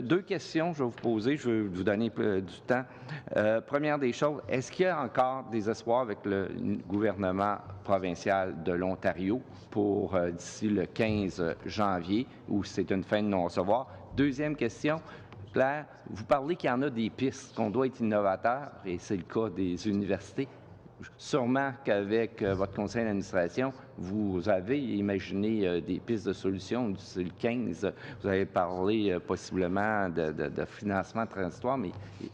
Deux questions je vais vous poser, je vais vous donner du temps. Première des choses, est-ce qu'il y a encore des espoirs avec le gouvernement provincial de l'Ontario pour d'ici le 15 janvier, ou c'est une fin de non-recevoir? Deuxième question, Claire, vous parlez qu'il y en a des pistes, qu'on doit être innovateur, et c'est le cas des universités. Sûrement qu'avec votre conseil d'administration, vous avez imaginé des pistes de solutions. C'est le 15, vous avez parlé possiblement de financement transitoire, mais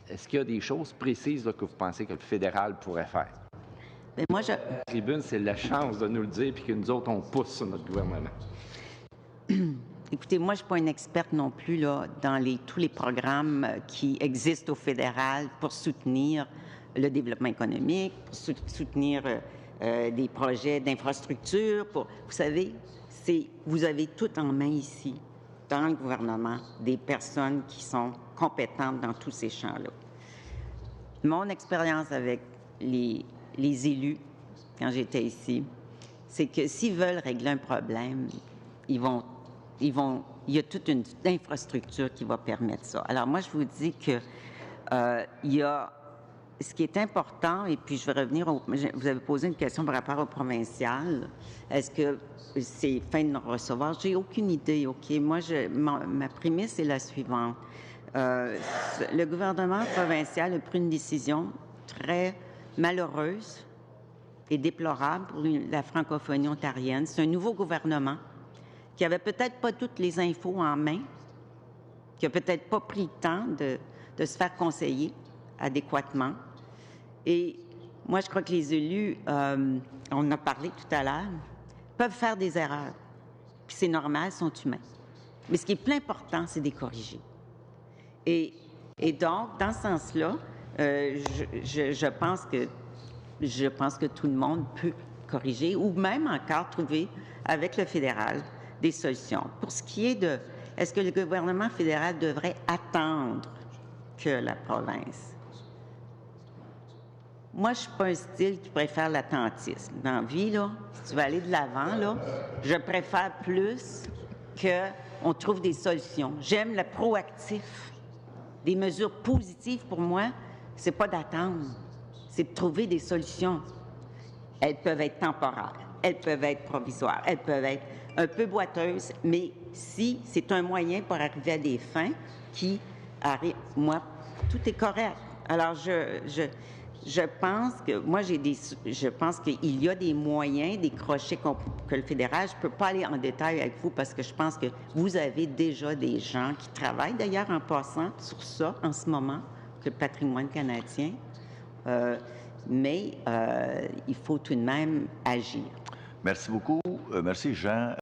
est-ce qu'il y a des choses précises là, que vous pensez que le fédéral pourrait faire? Bien, moi, La tribune, c'est la chance de nous le dire, puis que nous autres, on pousse sur notre gouvernement. Écoutez, moi, je ne suis pas une experte non plus là, dans tous les programmes qui existent au fédéral pour soutenir le développement économique, pour soutenir des projets d'infrastructure. Vous savez, vous avez tout en main ici, dans le gouvernement, des personnes qui sont compétentes dans tous ces champs-là. Mon expérience avec les élus, quand j'étais ici, c'est que s'ils veulent régler un problème, il y a toute une infrastructure qui va permettre ça. Alors moi, je vous dis que il y a ce qui est important, et puis je vais revenir, vous avez posé une question par rapport au provincial. Est-ce que c'est fin de non-recevoir? J'ai aucune idée, OK? Moi, ma prémisse est la suivante. Le gouvernement provincial a pris une décision très malheureuse et déplorable pour la francophonie ontarienne. C'est un nouveau gouvernement qui avait peut-être pas toutes les infos en main, qui a peut-être pas pris le temps de se faire conseiller adéquatement. Et moi, je crois que les élus, on en a parlé tout à l'heure, peuvent faire des erreurs. Puis c'est normal, ils sont humains. Mais ce qui est plus important, c'est de les corriger. Et donc, dans ce sens-là, je pense que tout le monde peut corriger ou même encore trouver avec le fédéral des solutions. Pour ce qui est de est-ce que le gouvernement fédéral devrait attendre que la province? Moi, je ne suis pas un style qui préfère l'attentisme. Dans la vie, là, si tu veux aller de l'avant, là, je préfère plus qu'on trouve des solutions. J'aime le proactif. Des mesures positives, pour moi, c'est pas d'attendre, c'est de trouver des solutions. Elles peuvent être temporaires, elles peuvent être provisoires, elles peuvent être un peu boiteuses, mais si c'est un moyen pour arriver à des fins qui arrivent, moi, tout est correct. Alors, je pense que moi, je pense qu'il y a des moyens, des crochets que le fédéral, je ne peux pas aller en détail avec vous parce que je pense que vous avez déjà des gens qui travaillent d'ailleurs en passant sur ça en ce moment, que le patrimoine canadien. Mais il faut tout de même agir. Merci beaucoup. Merci, Jean.